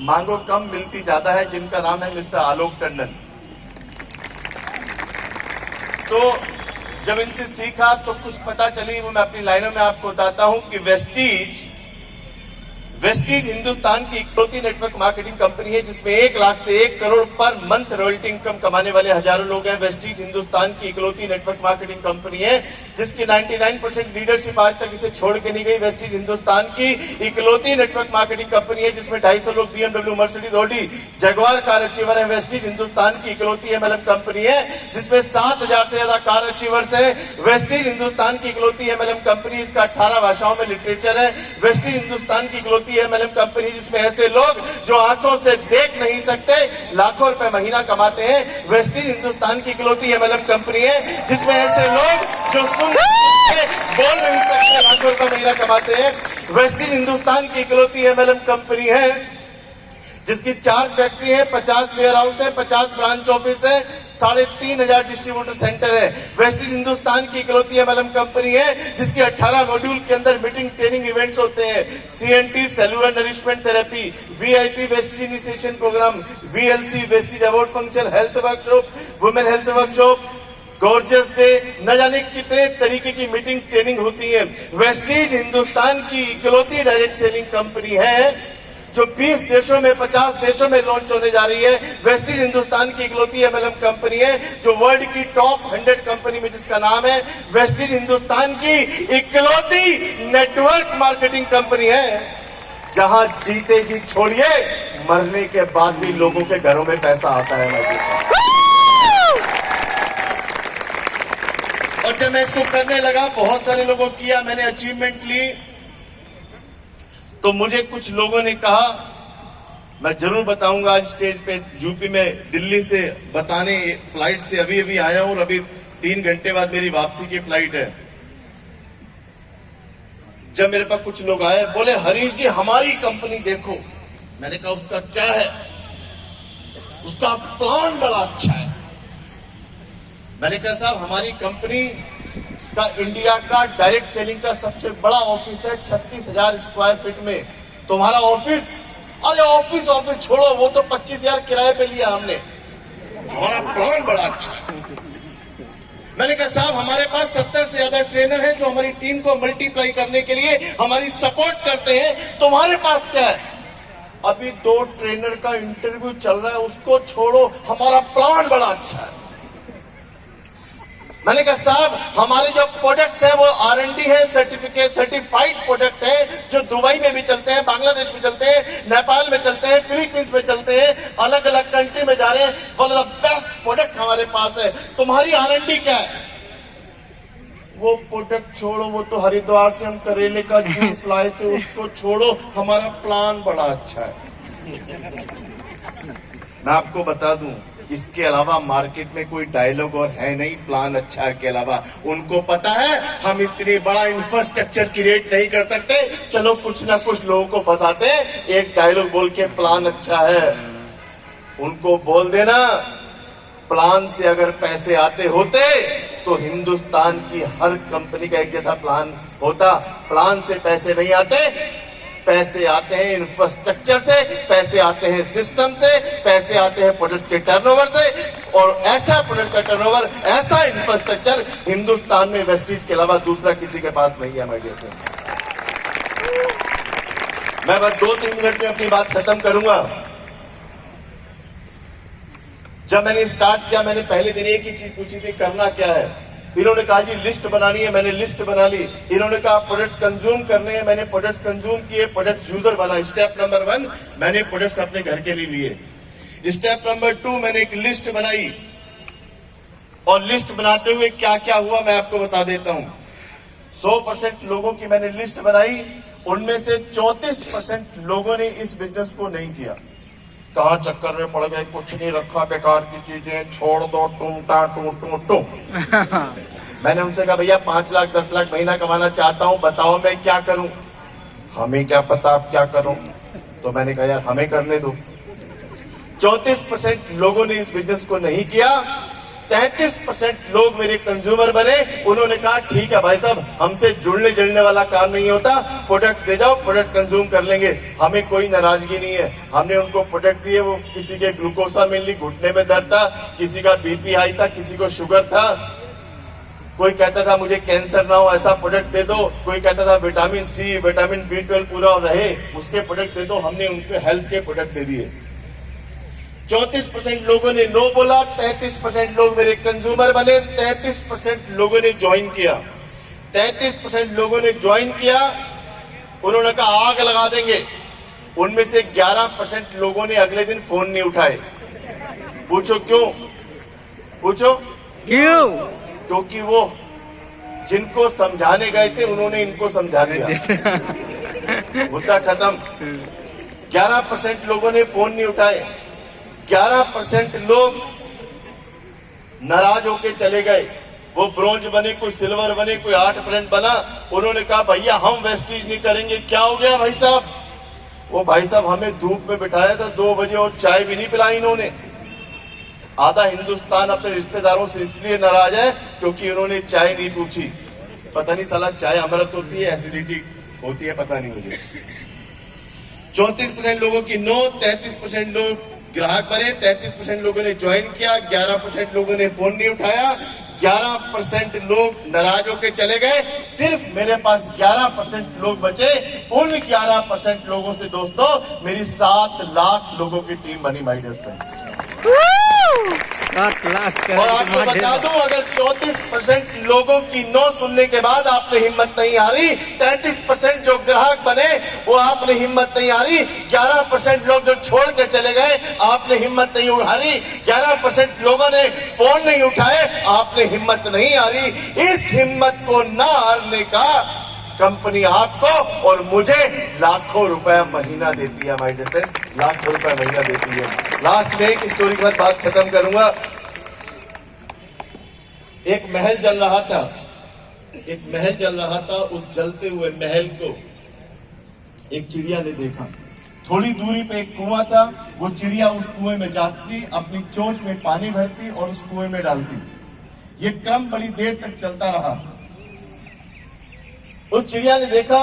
मांगो कम मिलती ज्यादा है, जिनका नाम है मिस्टर आलोक टंडन। तो जब इनसे सीखा तो कुछ पता चली, वो मैं अपनी लाइनों में आपको बताता हूं कि वेस्टीज हिंदुस्तान की इकलौती नेटवर्क मार्केटिंग कंपनी है जिसमें 1 लाख से 1 crore per month royalty income कमाने वाले हजारों लोग हैं। वेस्टीज हिंदुस्तान की इकलौती नेटवर्क मार्केटिंग कंपनी है जिसकी 99% लीडरशिप आज तक इसे छोड़ के नहीं गई। वेस्टीज हिंदुस्तान की इकलौती नेटवर्क मार्केटिंग कंपनी है जिसमें 250 लोग BMW, Mercedes, Audi, Jaguar car achiever है। वेस्टीज हिंदुस्तान की इकलौती MLM कंपनी है जिसमें 7000 से ज्यादा कार अचीवर्स है। वेस्टीज हिंदुस्तान की इकलौती MLM कंपनी, इसका 18 भाषाओं में लिटरेचर है। वेस्टीज हिंदुस्तान की इकलौती MLM कंपनी जिसमें ऐसे लोग जो आंखों से देख नहीं सकते लाखों रुपए महीना कमाते हैं। वेस्टीज हिंदुस्तान की इकलौती MLM कंपनी है जिसमें ऐसे लोग जो सुन बोल नहीं सकते लाखों रुपए महीना कमाते हैं। वेस्टीज हिंदुस्तान की इकलौती MLM कंपनी है जिसकी 4 फैक्ट्री है, 50 वेयर हाउस है, 50 ब्रांच ऑफिस है, 3500 डिस्ट्रीब्यूटर सेंटर है। वेस्टीज हिंदुस्तान की इकलौती MLM कंपनी है जिसकी 18 मॉड्यूल के अंदर मीटिंग, ट्रेनिंग, इवेंट्स होते हैं। CNT cellular nourishment therapy, VIP Vestige initiation program, VLC Vestige award function, health workshop, women health workshop, gorgeous day, न जाने कितने तरीके की मीटिंग, ट्रेनिंग होती है। वेस्टीज हिंदुस्तान की इकलौती डायरेक्ट सेलिंग कंपनी है जो 20 देशों में, 50 देशों में लॉन्च होने जा रही है। वेस्टीज हिंदुस्तान की इकलौती MLM कंपनी है जो वर्ल्ड की टॉप 100 कंपनी में जिसका नाम है वेस्टीज हिंदुस्तान की इकलौती नेटवर्क मार्केटिंग कंपनी है जहां जीते जी छोड़िए, मरने के बाद भी लोगों के घरों में पैसा आता है। और जब मैं इसको करने लगा, बहुत सारे लोगों किया, मैंने अचीवमेंट ली, तो मुझे कुछ लोगों ने कहा, मैं जरूर बताऊंगा आज स्टेज पे, यूपी में दिल्ली से बताने फ्लाइट से अभी आया हूं और अभी 3 घंटे बाद मेरी वापसी की फ्लाइट है। जब मेरे पास कुछ लोग आए, बोले हरीश जी हमारी कंपनी देखो। मैंने कहा उसका क्या है? उसका प्लान बड़ा अच्छा है। मैंने कहा साहब हमारी कंपनी का इंडिया का डायरेक्ट सेलिंग का सबसे बड़ा ऑफिस है 36,000 स्क्वायर फीट में। तुम्हारा ऑफिस? अरे ऑफिस छोड़ो, वो तो 25,000 किराए पे लिया हमने। हमारा प्लान बड़ा अच्छा है। मैंने कहा साहब हमारे पास 70 से ज्यादा ट्रेनर हैं जो हमारी टीम को मल्टीप्लाई करने के लिए हमारी सपोर्ट करते हैं। तुम्हारे पास क्या है? अभी 2 ट्रेनर का इंटरव्यू चल रहा है, उसको छोड़ो, हमारा प्लान बड़ा अच्छा है। मैंने कहा साहब हमारे जो प्रोडक्ट्स हैं वो R&D है, सर्टिफाइड प्रोडक्ट है जो दुबई में भी चलते हैं, बांग्लादेश में चलते हैं, नेपाल में चलते हैं, फिलीपींस में चलते हैं, अलग अलग कंट्री में जा रहे हैं। One of the best product हमारे पास है। तुम्हारी R&D क्या है? वो प्रोडक्ट छोड़ो, वो तो हरिद्वार से हम करेले का जूस लाए थे, उसको छोड़ो, हमारा प्लान बड़ा अच्छा है। मैं आपको बता दूं, इसके अलावा मार्केट में कोई डायलॉग और है नहीं प्लान अच्छा के अलावा। उनको पता है हम इतनी बड़ा इंफ्रास्ट्रक्चर क्रिएट नहीं कर सकते, चलो कुछ ना कुछ लोगों को फंसाते, एक डायलॉग बोल के प्लान अच्छा है। उनको बोल देना प्लान से अगर पैसे आते होते तो हिंदुस्तान की हर कंपनी का एक जैसा प्लान होता। प्लान से पैसे नहीं आते, पैसे आते हैं इंफ्रास्ट्रक्चर से, पैसे आते हैं सिस्टम से, पैसे आते हैं प्रोडक्ट्स के टर्नओवर से। और ऐसा प्रोडक्ट का टर्नओवर, ऐसा इंफ्रास्ट्रक्चर हिंदुस्तान में वेस्टीज के अलावा दूसरा किसी के पास नहीं है। माय डियर फ्रेंड, मैं बस 2-3 मिनट में अपनी बात खत्म करूंगा। जब मैंने स्टार्ट किया, मैंने पहले दिन एक ही चीज पूछी थी, करना क्या है? इन्होंने कहा जी लिस्ट बनानी है, मैंने लिस्ट बना ली। इन्होंने कहा प्रोडक्ट्स कंज्यूम करने हैं, मैंने प्रोडक्ट्स कंज्यूम किए, प्रोडक्ट्स यूजर बना। स्टेप नंबर 1 मैंने प्रोडक्ट्स अपने घर के लिए लिए। स्टेप नंबर 2 मैंने एक लिस्ट बनाई, और लिस्ट बनाते हुए क्या क्या हुआ मैं आपको बता देता हूं। 100% लोगों की मैंने लिस्ट बनाई, उनमें से 34% लोगों ने इस बिजनेस को नहीं किया। कहा चक्कर में पड़ गए, कुछ नहीं रखा, बेकार की चीजें, छोड़ दो, टू। मैंने उनसे कहा भैया 5 लाख 10 लाख महीना कमाना चाहता हूं, बताओ मैं क्या करूं? हमें क्या पता आप क्या करो। तो मैंने कहा यार हमें करने दो। 34% लोगों ने इस बिजनेस को नहीं किया, 33% लोग मेरे कंज्यूमर बने। उन्होंने कहा ठीक है भाई साहब, हमसे जुड़ने जुड़ने वाला काम नहीं होता, प्रोडक्ट दे जाओ, प्रोडक्ट कंज्यूम कर लेंगे, हमें कोई नाराजगी नहीं है। हमने उनको प्रोडक्ट दिए, वो किसी के ग्लूकोसा मिल ली, घुटने में दर्द था, किसी का बीपी हाई था, किसी को शुगर था, कोई कहता था मुझे कैंसर ना हो ऐसा प्रोडक्ट दे दो, कोई कहता था विटामिन सी विटामिन B12 पूरा रहे उसके प्रोडक्ट दे दो। हमने उनको हेल्थ के प्रोडक्ट दे दिए। 34% लोगों ने नो बोला, 33% लोग मेरे कंज्यूमर बने, 33% लोगों ने ज्वाइन किया। 33% लोगों ने ज्वाइन किया, उन्होंने कहा आग लगा देंगे। उनमें से 11% लोगों ने अगले दिन फोन नहीं उठाए। पूछो क्यों? पूछो क्यों? क्योंकि वो जिनको समझाने गए थे उन्होंने इनको समझा दिया। मुद्दा खत्म। 11% लोगों ने फोन नहीं उठाए, 11% लोग नाराज होके चले गए। वो ब्रोंज बने, कोई सिल्वर बने, कोई 8% बना। उन्होंने कहा भैया हम वेस्टीज नहीं करेंगे। क्या हो गया भाई साहब? वो भाई साहब हमें धूप में बिठाया था 2 बजे और चाय भी नहीं पिलाई इन्होंने। आधा हिंदुस्तान अपने रिश्तेदारों से इसलिए नाराज है क्योंकि उन्होंने चाय नहीं पूछी। पता नहीं साला चाय अमृत होती है एसिडिटी होती है, पता नहीं मुझे। 34% लोगों की नो, 33% लोग ग्राहक बने, 33% लोगों ने ज्वाइन किया, 11% लोगों ने फोन नहीं उठाया, 11% लोग नाराज होकर चले गए। सिर्फ मेरे पास 11% लोग बचे। उन 11% लोगों से दोस्तों मेरी 7 लाख लोगों की टीम बनी माय डियर फ्रेंड्स। और आपको बता दूं, अगर 34% लोगों की नो सुनने के बाद आपने हिम्मत नहीं हारी, 33% जो ग्राहक बने वो आपने हिम्मत नहीं हारी, 11% लोग जो छोड़ के चले गए आपने हिम्मत नहीं हारी, 11% लोगों ने फोन नहीं उठाए, आपने हिम्मत नहीं हारी। इस हिम्मत को ना हारने का कंपनी आपको और मुझे लाखों रुपए महीना देती है माय डियर फ्रेंड्स, लाखों रुपए महीना देती है। लास्ट में एक स्टोरी के बाद बात खत्म करूंगा। एक महल जल रहा था, एक महल जल रहा था। उस जलते हुए महल को एक चिड़िया ने देखा। थोड़ी दूरी पे एक कुआं था, वो चिड़िया उस कुएं में जाती, अपनी चोंच में पानी भरती और उस कुएं में डालती। ये क्रम बड़ी देर तक चलता रहा। उस चिड़िया ने देखा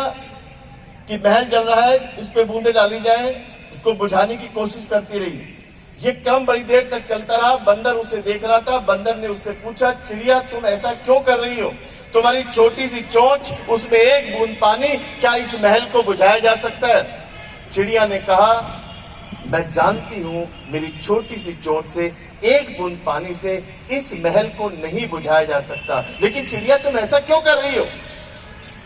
कि महल जल रहा है, इस पे बूंदे डाली जाए, उसको बुझाने की कोशिश करती रही। ये क्रम बड़ी देर तक चलता रहा। बंदर उसे देख रहा था। बंदर ने उससे पूछा, चिड़िया तुम ऐसा क्यों कर रही हो? तुम्हारी छोटी सी चोंच, उसमें एक बूंद पानी, क्या इस महल को बुझाया जा सकता है? चिड़िया ने कहा, मैं जानती हूं मेरी छोटी सी चोंच से, एक बूंद पानी से इस महल को नहीं बुझाया जा सकता, लेकिन चिड़िया तुम ऐसा क्यों कर रही हो?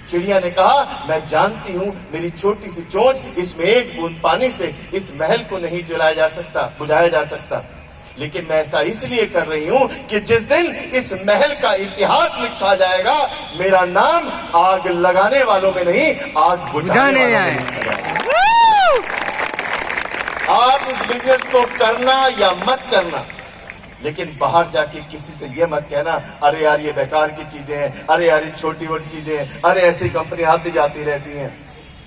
चिड़िया ने कहा, मैं जानती हूं मेरी छोटी सी चोंच, इसमें एक बूंद पानी से इस महल को नहीं जलाया जा सकता, बुझाया जा सकता, लेकिन मैं ऐसा इसलिए कर रही हूं कि जिस दिन इस महल का इतिहास लिखा जाएगा, मेरा नाम आग लगाने वालों में नहीं, आग बुझाने वालों में लिखा जाएगा। आप इस बिजनेस को करना या मत करना, लेकिन बाहर जाके किसी से ये मत कहना, अरे यार ये बेकार की चीजें हैं, अरे यार ये छोटी मोटी चीजें हैं, अरे ऐसी कंपनी आती जाती रहती हैं।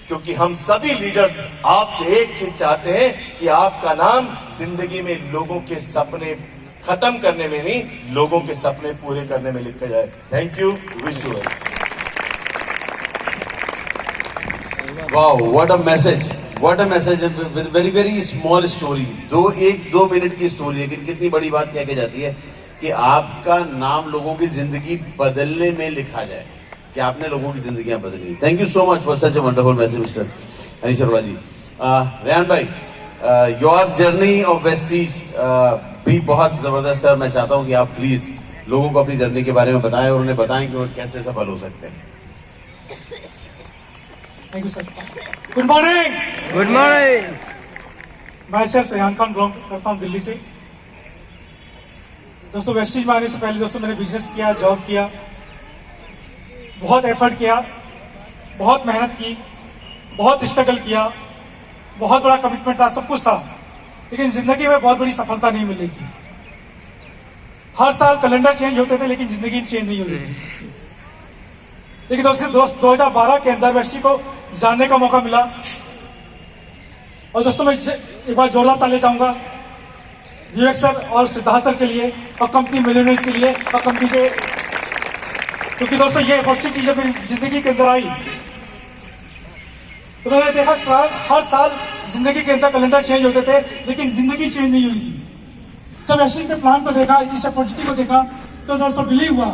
क्योंकि हम सभी लीडर्स आपसे एक चीज चाहते हैं कि आपका नाम जिंदगी में लोगों के सपने खत्म करने में नहीं, लोगों के सपने पूरे करने में लिखा जाए। Thank you, wish you. Wow, what a message, what a message with very very small story. 2 minute की स्टोरी, लेकिन कितनी बड़ी बात कह के जाती है कि आपका नाम लोगों की जिंदगी बदलने में लिखा जाए, कि आपने लोगों की जिंदगियां बदली। Thank you so much for such a wonderful message mister Harish Arora ji. Rehan भाई, योर जर्नी ऑफ वेस्टीज भी बहुत जबरदस्त है, और मैं चाहता हूं कि आप प्लीज लोगों को अपनी जर्नी के बारे में बताएं और उन्हें बताएं कि वो कैसे सफल हो सकते हैं। Thank you sir. Good morning. Good morning. मैं सर रेहान खान बिलोंग करता हूँ दिल्ली से। दोस्तों, वेस्टीज में आने से पहले दोस्तों मैंने बिजनेस किया, जॉब किया, बहुत एफर्ट किया, बहुत मेहनत की, बहुत स्ट्रगल किया, बहुत बड़ा कमिटमेंट था, सब कुछ था, लेकिन जिंदगी में बहुत बड़ी सफलता नहीं मिल रही थी। हर साल कैलेंडर चेंज होते थे, लेकिन जिंदगी चेंज नहीं हो रही थी। लेकिन दोस्तों 2012 के अंदर वेस्टी को जानने का मौका मिला। और दोस्तों मैं एक बार जोरदार ताली चाहूंगा विवेक सर और सिद्धार्थ सर के लिए और कंपनी मिलियनेयर्स के लिए और कंपनी के, क्योंकि दोस्तों ये अपॉर्चुनिटी जब मेरी जिंदगी के अंदर आई तो मैंने देखा हर साल जिंदगी के अंदर कैलेंडर चेंज होते थे, लेकिन जिंदगी चेंज नहीं हुई थी। जब ऐसे के प्लान को देखा, इस अपॉर्चुनिटी को देखा, तो दोस्तों बिलीव हुआ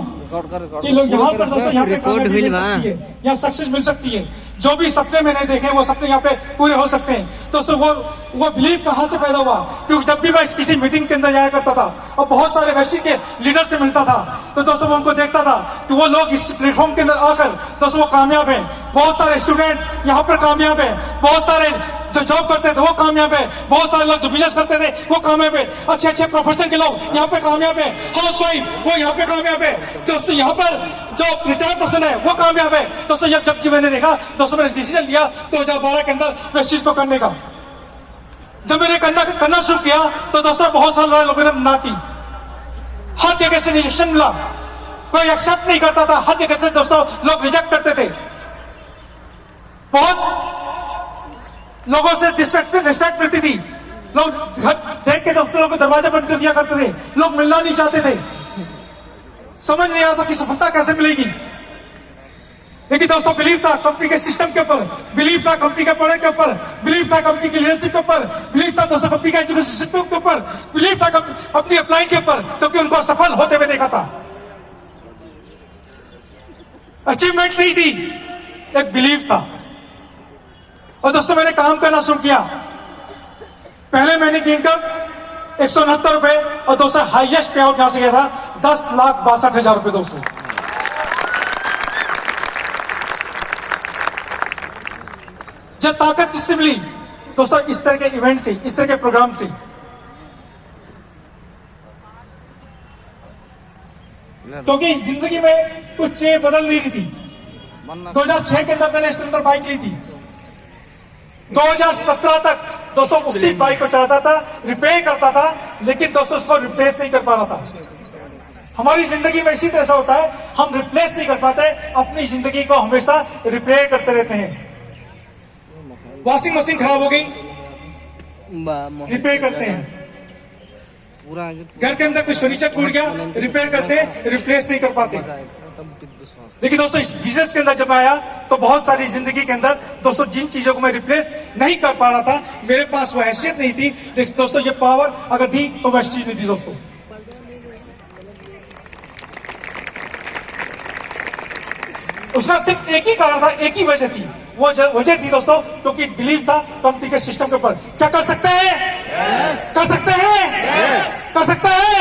कि लोग यहाँ पर दोस्तों यहाँ पे कामयाबी मिल सकती है, यहाँ सक्सेस मिल सकती है। जो भी सपने मैंने देखे वो सपने यहाँ पे पूरे हो सकते हैं। दोस्तों वो बिलीव कहाँ से पैदा हुआ? क्योंकि जब भी मैं किसी मीटिंग के अंदर जाया करता था और बहुत सारे वैश्य के लीडर से मिलता था, तो दोस्तों मैं उनको देखता था कि वो लोग इस प्लेटफॉर्म के अंदर आकर दोस्तों वो कामयाब है। बहुत सारे स्टूडेंट यहाँ पर कामयाब है, बहुत सारे जो जॉब करते थे वो कामयाब है, बहुत सारे लोग जो बिजनेस करते थे वो कामयाब है, अच्छे अच्छे प्रोफेशन के लोग यहाँ पे कामयाब है, हाउस वाइफ वो यहाँ पे कामयाब है, दोस्तों यहाँ पर जो रिटायर्ड पर्सन है वो कामयाब है। दोस्तों जब मैंने देखा, दोस्तों मैंने डिसीजन लिया 2012 के अंदर इस चीज को करने का। जब मैंने करना शुरू किया तो दोस्तों बहुत सारे लोगों ने ना की, हर जगह से रिजेक्शन मिला, कोई एक्सेप्ट नहीं करता था, हर जगह से दोस्तों लोग रिजेक्ट करते थे, बहुत लोगों से रिस्पेक्ट मिलती थी, लोग देख के दोस्तों को दरवाजे बंद कर दिया करते थे, लोग मिलना नहीं चाहते थे, समझ नहीं आता कि सफलता कैसे मिलेगी। लेकिन दोस्तों बिलीव था कंपनी के सिस्टम के ऊपर, बिलीव था कंपनी के प्रोडक्ट के ऊपर, बिलीव था कंपनी की लीडरशिप के ऊपर, बिलीव था दोस्तों कंपनी के एजुकेशन सिस्टम के ऊपर, बिलीव था अपनी अपलाइन के ऊपर, क्योंकि उनको सफल होते हुए देखा था। अचीवमेंट नहीं थी, एक बिलीव था। और दोस्तों मैंने काम करना शुरू किया। पहले महीने की इनकम 169 रुपए और दोस्तों हाईएस्ट पे आउट यहां से गया था 10,62,000 रुपए। दोस्तों जब ताकत किससे मिली? दोस्तों इस तरह के इवेंट से, इस तरह के प्रोग्राम से। क्योंकि जिंदगी में कुछ चीजें बदल नहीं रही थी। 2006 के अंदर मैंने स्प्लेंडर बाइक ली थी, 2017 तक दोस्तों उसी बाइक को चलाता था, रिपेयर करता था, लेकिन दोस्तों उसको रिप्लेस नहीं कर पा रहा था। हमारी जिंदगी में इसी तरह से होता है, हम रिप्लेस नहीं कर पाते, अपनी जिंदगी को हमेशा रिपेयर करते रहते हैं। वॉशिंग मशीन खराब हो गई, रिपेयर करते हैं। घर के अंदर कुछ फर्नीचर टूट गया, रिपेयर करते हैं, रिप्लेस नहीं कर पाते। लेकिन दोस्तों इस बिजनेस के अंदर जब आया तो बहुत सारी जिंदगी के अंदर दोस्तों जिन चीजों को मैं रिप्लेस नहीं कर पा रहा था, मेरे पास वो हैसियत नहीं थी। दोस्तों ये पावर अगर दी तो वैसी चीज नहीं थी। दोस्तों उसका सिर्फ एक ही कारण था, एक ही वजह थी, वो वजह थी दोस्तों क्योंकि बिलीव था कंपनी के सिस्टम के ऊपर। क्या कर सकते हैं? कर सकते हैं? कर सकते हैं?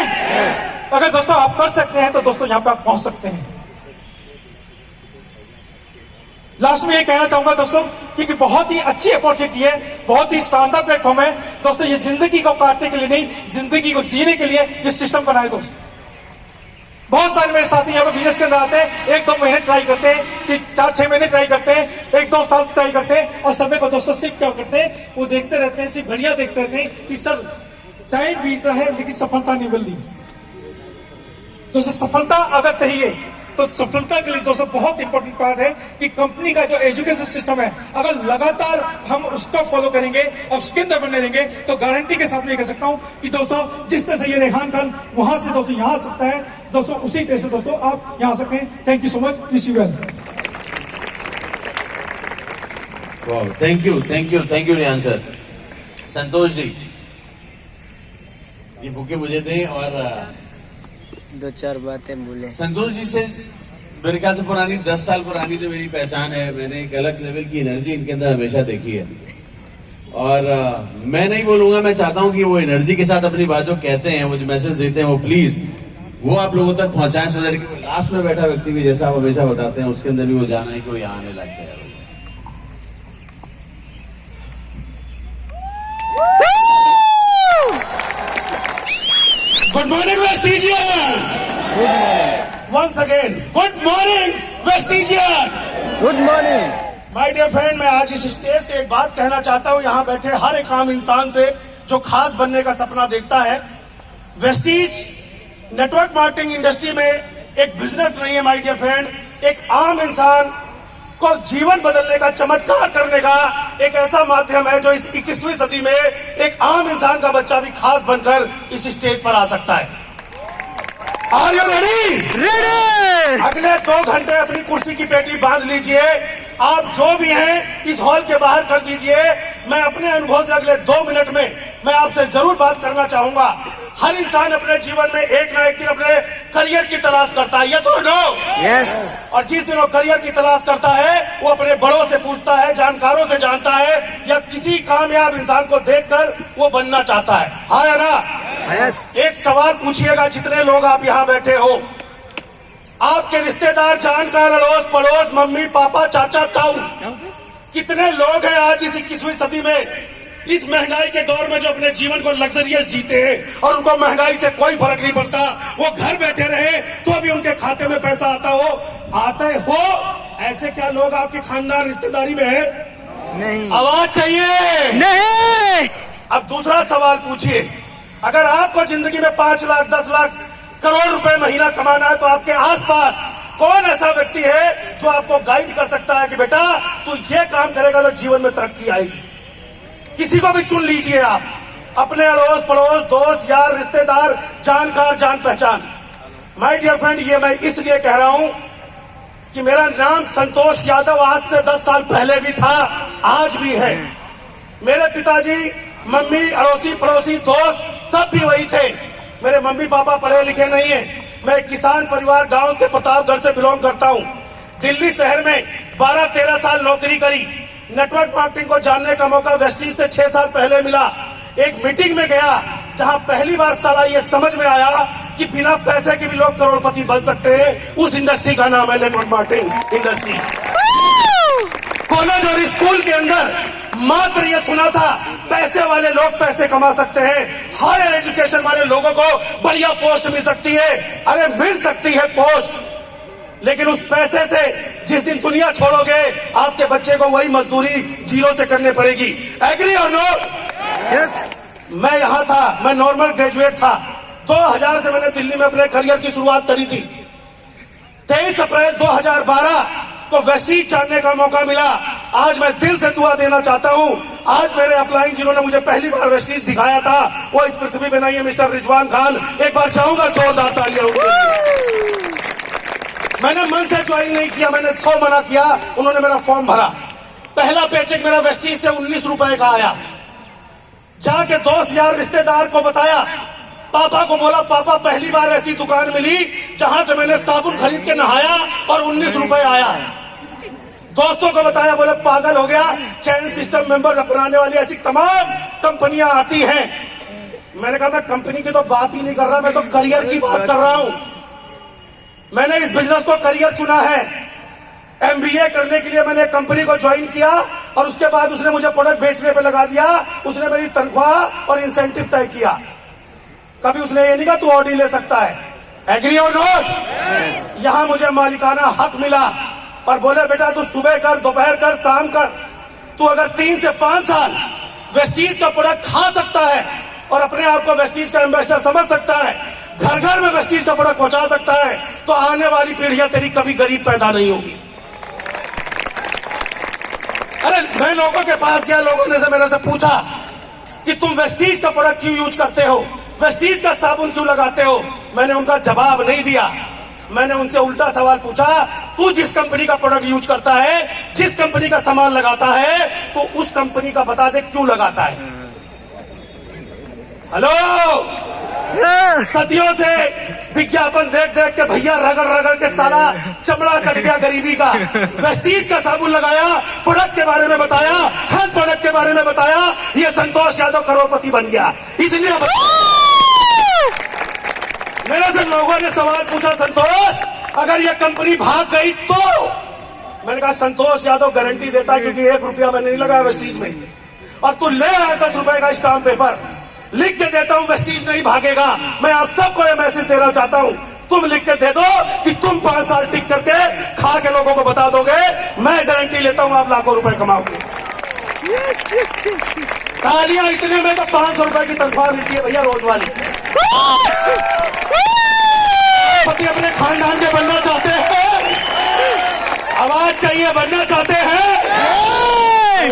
अगर दोस्तों आप कर सकते हैं तो दोस्तों यहां पे आप पहुंच सकते हैं। लास्ट में ये कहना चाहूंगा दोस्तों कि बहुत ही अच्छी अपॉर्चुनिटी है, बहुत ही शानदार प्लेटफॉर्म है दोस्तों। ये जिंदगी को काटने के लिए नहीं, जिंदगी को जीने के लिए ये सिस्टम बनाए। दोस्तों बहुत सारे मेरे साथी यहाँ पे बिजनेस के अंदर आते हैं, 1-2 महीने ट्राई करते हैं, 4-6 महीने ट्राई करते हैं, 1-2 साल ट्राई करते हैं, और समय को दोस्तों सिर्फ क्या करते हैं, वो देखते रहते हैं, सिर्फ बढ़िया देखते रहते हैं कि सर टाइम बीत रहा है लेकिन सफलता नहीं मिल रही। दोस्तों सफलता अगर चाहिए तो सफलता के लिए दोस्तों बहुत इंपॉर्टेंट पार्ट है कि कंपनी का जो एजुकेशन सिस्टम है, अगर लगातार हम उसको फॉलो करेंगे और उसके अंदर बनने देंगे तो गारंटी के साथ मैं कह सकता हूं कि दोस्तों जिस तरह से ये रेहान कल वहां से दोस्तों यहां आ सकता है, दोस्तों उसी तरह से दोस्तों आप यहां आ सकते हैं। Thank you so much, wish you well. Thank you Riyan sir. Santosh ji ये बुके मुझे दें और 2-4 बातें बोले। संतोष जी से मेरे ख्याल से पुरानी 10 साल पुरानी जो मेरी पहचान है, मैंने एक अलग लेवल की एनर्जी इनके अंदर हमेशा देखी है। और मैं नहीं बोलूंगा, मैं चाहता हूं कि वो एनर्जी के साथ अपनी बात जो कहते हैं, वो जो मैसेज देते हैं, वो प्लीज वो आप लोगों तक पहुंचाएं, सो दैट कि लास्ट में बैठा व्यक्ति भी जैसा आप हमेशा बताते हैं उसके अंदर भी वो जाना है कि वो यहाँ आने लगता है। Good morning Vestigian. Once again good morning Vestigian. Good morning my dear friend, मैं आज इस स्टेज से एक बात कहना चाहता हूं, यहाँ बैठे हर एक आम इंसान से जो खास बनने का सपना देखता है। वेस्टीज नेटवर्क मार्केटिंग इंडस्ट्री में एक बिजनेस नहीं है माय डियर फ्रेंड, एक आम इंसान को जीवन बदलने का, चमत्कार करने का एक ऐसा माध्यम है जो इस 21वीं सदी में एक आम इंसान का बच्चा भी खास बनकर इस स्टेज पर आ सकता है। Are you ready? रेडी। अगले 2 घंटे अपनी कुर्सी की पेटी बांध लीजिए। आप जो भी हैं इस हॉल के बाहर कर दीजिए। मैं अपने अनुभव से अगले 2 मिनट में मैं आपसे जरूर बात करना चाहूंगा। हर इंसान अपने जीवन में एक ना एक दिन अपने करियर की तलाश करता है, यस और नो? यस। और जिस दिन वो करियर की तलाश करता है वो अपने बड़ों से पूछता है, जानकारों से जानता है, या किसी कामयाब इंसान को देखकर वो बनना चाहता है। हाँ या ना? यस। एक सवाल पूछिएगा, जितने लोग आप यहाँ बैठे हो, आपके रिश्तेदार, जानकार, अड़ोस पड़ोस, मम्मी पापा, चाचा ताऊ, कितने लोग हैं आज इस 21वीं सदी में, इस महंगाई के दौर में, जो अपने जीवन को लग्जरियस जीते हैं और उनको महंगाई से कोई फर्क नहीं पड़ता, वो घर बैठे रहे तो भी उनके खाते में पैसा आते हो? ऐसे क्या लोग आपके खानदान, रिश्तेदारी में है? नहीं। आवाज चाहिए। नहीं। अब दूसरा सवाल पूछिए, अगर आपको जिंदगी में 5 लाख, 10 लाख, करोड़ रुपए महीना कमाना है, तो आपके आसपास कौन ऐसा व्यक्ति है जो आपको गाइड कर सकता है कि बेटा तू ये काम करेगा तो जीवन में तरक्की आएगी? किसी को भी चुन लीजिए आप, अपने अड़ोस पड़ोस, दोस्त यार, रिश्तेदार, जानकार, जान पहचान। माय डियर फ्रेंड, ये मैं इसलिए कह रहा हूं कि मेरा नाम संतोष यादव आज से 10 साल पहले भी था, आज भी है। मेरे पिताजी, मम्मी, अड़ोसी पड़ोसी, दोस्त तब भी वही थे। मेरे मम्मी पापा पढ़े लिखे नहीं है। मैं एक किसान परिवार, गांव के प्रतापगढ़ से बिलोंग करता हूं। दिल्ली शहर में 12-13 साल नौकरी करी। नेटवर्क मार्केटिंग को जानने का मौका वेस्टीज से 6 साल पहले मिला। एक मीटिंग में गया जहां पहली बार साला ये समझ में आया कि बिना पैसे के भी लोग करोड़पति बन सकते हैं। उस इंडस्ट्री का नाम है नेटवर्क मार्केटिंग इंडस्ट्री। कॉलेज और स्कूल के अंदर मात्र ये सुना था पैसे वाले लोग पैसे कमा सकते हैं, हायर एजुकेशन वाले लोगों को बढ़िया पोस्ट मिल सकती है। अरे मिल सकती है पोस्ट, लेकिन उस पैसे से जिस दिन दुनिया छोड़ोगे आपके बच्चे को वही मजदूरी जीरो से करनी पड़ेगी। एग्री और नो? यस। मैं यहां था, मैं नॉर्मल ग्रेजुएट था। 2000 से मैंने दिल्ली में अपने करियर की शुरुआत करी थी। 23 अप्रैल 2012 को वेस्टीज जानने का मौका मिला। आज मैं दिल से दुआ देना चाहता हूं, आज मेरे अपलाइन जिन्होंने मुझे पहली बार वेस्टीज दिखाया था वो इस पृथ्वी पे नहीं है, मिस्टर रिजवान खान। एक बार चाहूंगा जोरदार तालियां उनके लिए। मैंने मन से ज्वाइन नहीं किया, मैंने 100 मना किया, उन्होंने मेरा फॉर्म भरा। पहला पेचेक मेरा वेस्टीज से 19 रुपए का आया। जाके दोस्त यार रिश्तेदार को बताया, पापा को बोला पापा पहली बार ऐसी दुकान मिली जहां से मैंने साबुन खरीद के नहाया और 19 रुपए आया। दोस्तों को बताया, बोले पागल हो गया, चैन सिस्टम मेंबर बनाने वाली ऐसी तमाम कंपनियां आती हैं। मैंने कहा मैं कंपनी की तो बात ही नहीं कर रहा, मैं तो करियर की बात कर रहा हूं। मैंने इस बिजनेस को करियर चुना है। MBA करने के लिए मैंने कंपनी को ज्वाइन किया और उसके बाद उसने मुझे प्रोडक्ट बेचने पे लगा दिया। उसने मेरी तनख्वाह और इंसेंटिव तय किया। कभी उसने ये नहीं कहा तू ऑडी ले सकता है। एग्री और नॉट? यहां मुझे मालिकाना हक मिला और बोले बेटा तू सुबह कर, दोपहर कर, शाम कर। तू अगर 3 से 5 साल वेस्टीज का प्रोडक्ट खा सकता है और अपने आप को वेस्टीज का एम्बेसडर समझ सकता है, घर घर में वेस्टीज का प्रोडक्ट पहुंचा सकता है, तो आने वाली पीढ़ियां तेरी कभी गरीब पैदा नहीं होगी। अरे मैं लोगों के पास गया, लोगों ने से मेरे से पूछा कि तुम वेस्टीज का प्रोडक्ट क्यों यूज करते हो, वेस्टीज का साबुन क्यों लगाते हो। मैंने उनका जवाब नहीं दिया। मैंने उनसे उल्टा सवाल पूछा, तू जिस कंपनी का प्रोडक्ट यूज करता है, जिस कंपनी का सामान लगाता है, तो उस कंपनी का बता दे क्यों लगाता है। हेलो, सदियों से विज्ञापन देख देख के भैया रगड़ रगड़ के साला चमड़ा कट गया गरीबी का। वेस्टीज का साबुन लगाया, प्रोडक्ट के बारे में बताया, हेल्थ प्रोडक्ट के बारे में बताया, ये संतोष यादव करोड़पति बन गया। इसलिए मेरे से लोगों ने सवाल पूछा, संतोष अगर ये कंपनी भाग गई तो? मैंने कहा संतोष यादव गारंटी देता है, क्योंकि 1 रुपया मैंने नहीं लगाया वेस्टीज में। और तू ले आया 10 रुपए का स्टाम्प पेपर, लिख के देता हूं वेस्टीज नहीं भागेगा। मैं आप सबको ये मैसेज देना चाहता हूं, तुम लिख के दे दो कि तुम 5 साल टिक करके खा के लोगों को बता दोगे। मैं गारंटी लेता हूं आप लाखों रुपए कमाओगे। तालियां इतने में तो 500 रुपए की तनख्वाह मिलती है भैया रोज वाली। पति अपने खानदान के बनना चाहते हैं, आवाज चाहिए, बनना चाहते हैं?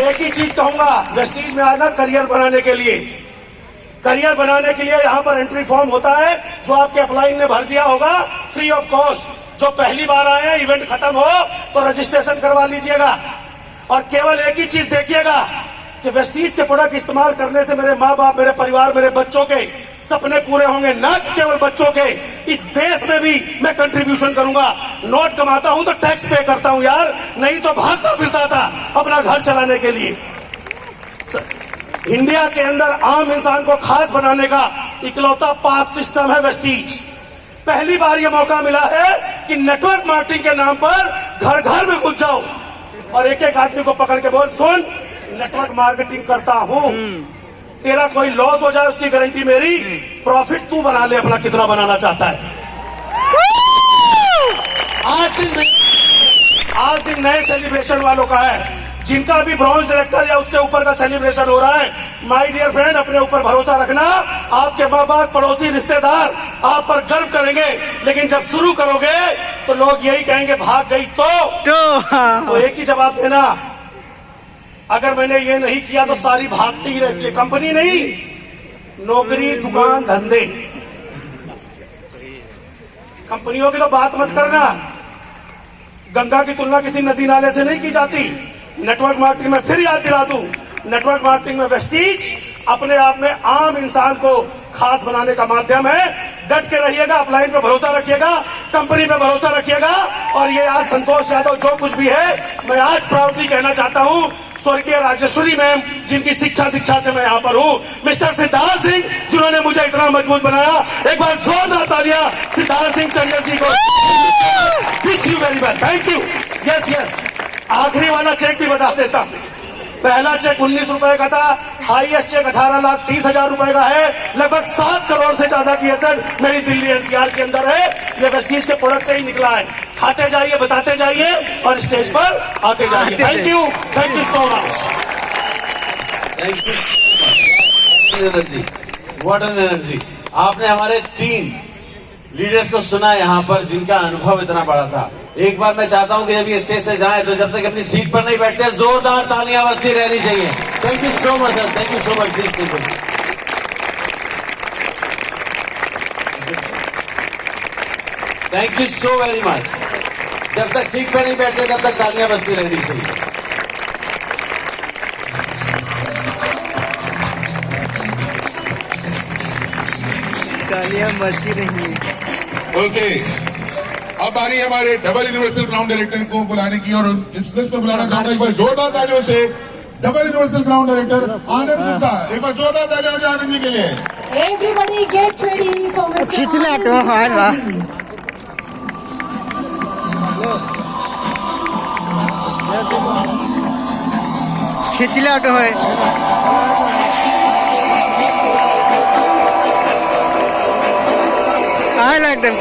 एक ही चीज कहूंगा, वेस्टीज में आना करियर बनाने के लिए, करियर बनाने के लिए यहाँ पर एंट्री फॉर्म होता है जो आपके अपलाइन ने भर दिया होगा फ्री ऑफ कॉस्ट। जो पहली बार आए हैं, इवेंट खत्म हो तो रजिस्ट्रेशन करवा लीजिएगा। और केवल एक ही चीज देखिएगा कि वेस्टीज के प्रोडक्ट इस्तेमाल करने से मेरे माँ बाप, मेरे परिवार, मेरे बच्चों के सपने पूरे होंगे, ना कि केवल बच्चों के, इस देश में भी मैं कंट्रीब्यूशन करूंगा। नोट कमाता हूं तो टैक्स पे करता हूं यार, नहीं तो भागता फिरता था अपना घर चलाने के लिए। इंडिया के अंदर आम इंसान को खास बनाने का इकलौता पार्क सिस्टम है वेस्टीज। पहली बार यह मौका मिला है कि नेटवर्क मार्केटिंग के नाम पर घर घर में घुस जाओ और एक एक आदमी को पकड़ के बोल, सुन नेटवर्क मार्केटिंग करता हूं, तेरा कोई लॉस हो जाए उसकी गारंटी मेरी, प्रॉफिट तू बना ले अपना, कितना बनाना चाहता है। आज दिन नए सेलिब्रेशन वालों का है, जिनका भी ब्रॉन्ज डायरेक्टर या उससे ऊपर का सेलिब्रेशन हो रहा है। माय डियर फ्रेंड, अपने ऊपर भरोसा रखना, आपके माँ बाप, पड़ोसी, रिश्तेदार आप पर गर्व करेंगे, लेकिन जब शुरू करोगे तो लोग यही कहेंगे भाग गई तो एक ही जवाब देना, अगर मैंने ये नहीं किया तो सारी भागती ही रहती है। कंपनी नहीं, नौकरी, दुकान, धंधे। कंपनियों की तो बात मत करना, गंगा की तुलना किसी नदी नाले से नहीं की जाती। नेटवर्क मार्केटिंग में फिर याद दिला दूं, नेटवर्क मार्केटिंग में वेस्टीज अपने आप में आम इंसान को खास बनाने का माध्यम है। डट के रहिएगा, अपलाइन पे भरोसा रखिएगा, कंपनी पे भरोसा रखिएगा। और ये आज संतोष यादव जो कुछ भी है, मैं आज प्राउडली कहना चाहता हूं, स्वर्गीय राजेश्वरी मैम जिनकी शिक्षा दीक्षा से मैं यहाँ पर हूँ, मिस्टर सिद्धार्थ सिंह जिन्होंने मुझे इतना मजबूत बनाया, एक बार जोरदार तालियां सिद्धार्थ सिंह चंद्र जी को। Wish you very well, thank you. Yes yes, आखिरी वाला चेक भी बता देता हूं। पहला चेक 19 रुपए का था, हाईएस्ट चेक 18,30,000 रुपए का है। लगभग 7 करोड़ से ज्यादा की एसेट मेरी दिल्ली एनसीआर के अंदर है। ये वेस्टीज के प्रोडक्ट से ही निकला है। खाते जाइए, बताते जाइए और स्टेज पर आते जाइए। Thank you so much. Thank you energy, what an energy. आपने हमारे 3 लीडर्स को सुना यहाँ पर जिनका अनुभव इतना बड़ा था। एक बार मैं चाहता हूं कि जब ये स्टेज से जाएं तो जब तक अपनी सीट पर नहीं बैठते, जोरदार तालियां बजती रहनी चाहिए। Thank you so much sir, thank you so much this people. Thank you so very much. जब तक सीट पर नहीं बैठते तब तक तालियां बजती रहनी चाहिए। तालियां बजती रही है। ओके, अब बारी है हमारे डबल यूनिवर्सल ग्राउंड डायरेक्टर को बुलाने की, और इस लिस्ट में बुलाना चाहूंगा एक बार जोरदार तालियों से डबल यूनिवर्सल ग्राउंड डायरेक्टर आनंद गुप्ता। एक बार जोरदार तालियां हो जाए आनंद जी के लिए। Everybody get ready. So Mr. खिंचला Anand तो हाल बा। खिंचला तो है। I like them.